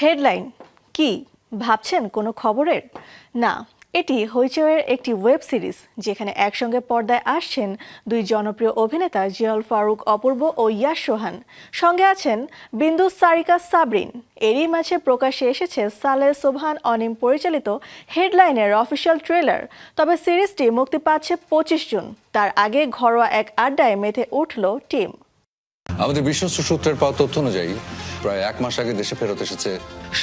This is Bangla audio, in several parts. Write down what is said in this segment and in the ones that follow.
হেডলাইন কি ভাবছেন কোনো খবরের? না, এটি হইচইয়ের একটি ওয়েব সিরিজ যেখানে একসঙ্গে পর্দায় আসছেন দুই জনপ্রিয় অভিনেতা জিয়াউল ফারুক অপূর্ব ও ইয়াশ সোহান। সঙ্গে আছেন বিন্দু সারিকা সাবরিন। এরই মাঝে প্রকাশ্যে এসেছে সালেহ সোবহান অনিম পরিচালিত হেডলাইনের অফিসিয়াল ট্রেলার। তবে সিরিজটি মুক্তি পাচ্ছে 25 জুন। তার আগে ঘরোয়া এক আড্ডায় মেতে উঠল টিম। আমাদের বিশ্বস্ত সূত্রের পাওয়া তথ্য অনুযায়ী প্রায় 1 মাস আগে দেশে ফেরত এসেছে।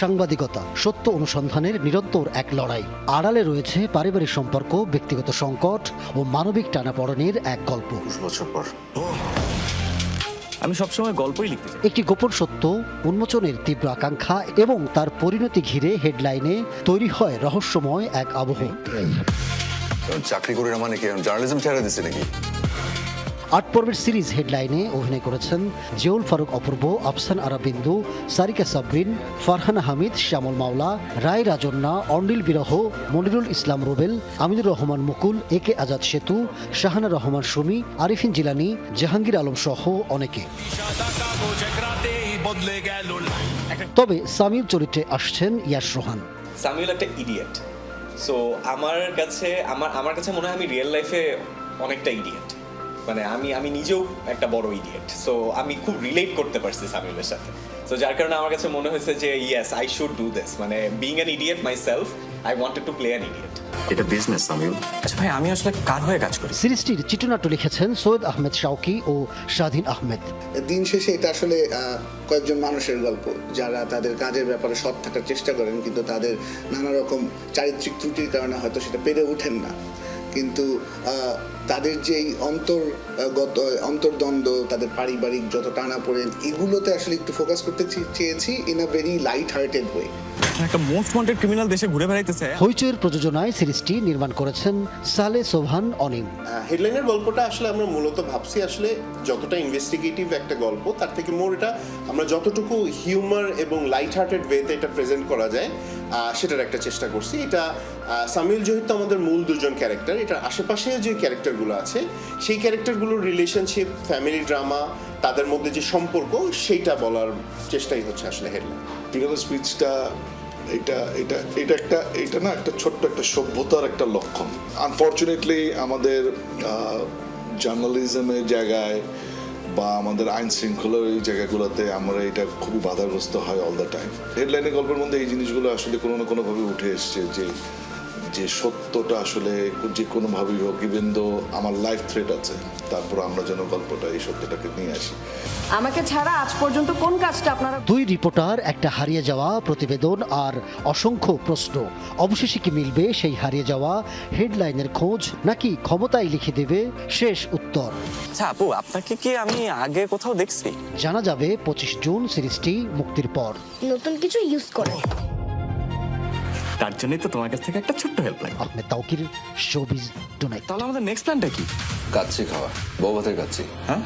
সাংবাদিকতা, সত্য অনুসন্ধানের নিরন্তর এক লড়াই। আড়ালে রয়েছে পারিবারিক সম্পর্ক, ব্যক্তিগত সংকট ও মানবিক টানাপড়েনের এক গল্প। 20 বছর পর আমি সবসময় গল্পই লিখতে চাই। একটি গোপন সত্য উন্মোচনের তীব্র আকাঙ্ক্ষা এবং তার পরিণতি ঘিরে হেডলাইনে তৈরি হয় রহস্যময় এক আবহ। চাকরি করে না মানে কি জার্নালিজম ছেড়ে দিছে নাকি? 8 পর্বের সিরিজ হেডলাইনে অভিনয় করেছেন জিয়াউল ফারুক অপূর্ব, আফসান আরা বিন্দু, সারিকা সাবরিন, ফারহানা হামিদ, শ্যামল মাওলা, রায় রাজন্না, অর্নিল বিরহ, মনিরুল ইসলাম রুবেল, আমিনুর রহমান মুকুল, একে আজাদ সেতু, শাহানা রহমান সুমি, আরিফিন জিলানি, জাহাঙ্গীর আলম সহ অনেকে। তবে সামির চরিত্রে আসছেন ইয়াশ সোহান। সামিউল একটা ইডিয়েট। সো আমার কাছে মনে হয় আমি রিয়েল লাইফে অনেকটা ইডিয়েট। মানে আমি নিজেও একটা বড় ইডিয়েট। সো আমি খুব রিলেট করতে পারছি সামিউলের সাথে। সো যার কারণে আমার কাছে মনে হয়েছে যে yes I should do this. মানে being an idiot myself, I wanted to play an idiot. এটা বিজনেস সামিউল। আচ্ছা ভাই, আমি আসলে কার হয়ে কাজ করি? সিরিজটির চিত্রনাট্য লিখেছেন সৈয়দ আহমেদ শাওকি ও স্বাধীন আহমেদ। দিন শেষে এটা আসলে কয়েকজন মানুষের গল্প যারা তাদের কাজের ব্যাপারে সৎ থাকার চেষ্টা করেন, কিন্তু তাদের নানা রকম চারিত্রিক ত্রুটির কারণে হয়তো সেটা পেরে ওঠেন না। কিন্তু তাদের যেই অন্তর্দ্বন্দ্ব, তাদের পারিবারিক যত টানাপোড়েন, এগুলোতে আসলে একটু ফোকাস করতে চেয়েছি in a very light hearted way. একটা মোস্ট ওয়ান্টেড ক্রিমিনাল দেশে ঘুরে বেড়াইতেছে। হইচইয়ের প্রযোজনায় সিরিজটি নির্মাণ করেছেন সালেহ সোবহান অনিম। হেডলাইনের গল্পটা আসলে আমরা মূলত ভাবছি আসলে যতটা ইনভেস্টিগেটিভ একটা গল্প, তার থেকে মোর এটা আমরা যতটুকু হিউমার এবং লাইট হার্টেড ওয়েতে এটা প্রেজেন্ট করা যায় সেটার একটা চেষ্টা করছি। এটা সামিউল যেহেতু আমাদের মূল দুজন ক্যারেক্টার, এটার আশেপাশে যে ক্যারেক্টারগুলো আছে সেই ক্যারেক্টারগুলোর রিলেশনশিপ, ফ্যামিলি ড্রামা, তাদের মধ্যে যে সম্পর্ক, সেইটা বলার চেষ্টাই হচ্ছে আসলে হেডলাইন। ফ্রিডম স্পিচটা এটা না একটা ছোট্ট একটা সভ্যতার একটা লক্ষণ। আনফর্চুনেটলি আমাদের জার্নালিজমের জায়গায় বা আমাদের আইন শৃঙ্খলার এই জায়গাগুলোতে আমরা এটা খুবই বাধাগ্রস্ত হয় অল দ্য টাইম। হেডলাইনের গল্পের মধ্যে এই জিনিসগুলো আসলে কোনো না কোনোভাবে উঠে এসছে যে সত্যটা আসলে যে কোনোভাবেই হোক, ইভেন দো আমার লাইফ থ্রেট আছে, তারপর আমরা যেন গল্পটা এই সত্যটাকে নিয়ে আসি। আমাকে ছাড়া আজ পর্যন্ত কোন কাজটা আপনারা? 2 রিপোর্টার, একটা হারিয়ে যাওয়া প্রতিবেদন আর অসংখ্য প্রশ্ন। অবশেষে কি মিলবে সেই হারিয়ে যাওয়া হেডলাইনের খোঁজ, নাকি ক্ষমতায় লিখে দেবে শেষ উত্তর? আচ্ছা আপু, আপনাকে কি আমি আগে কোথাও দেখছি? জানা যাবে 25 জুন সিরিজটি মুক্তির পর। নতুন কিছু ইউজ করে। তার জন্যই তো তোমার কাছ থেকে একটা ছোট্ট helpline. Ahmed Tauquir, showbiz tonight. তাহলে আমাদের নেক্সট প্ল্যানটা কি? কাচ্চি খাওয়া, বউ ভাতের কাচ্চি। হ্যাঁ।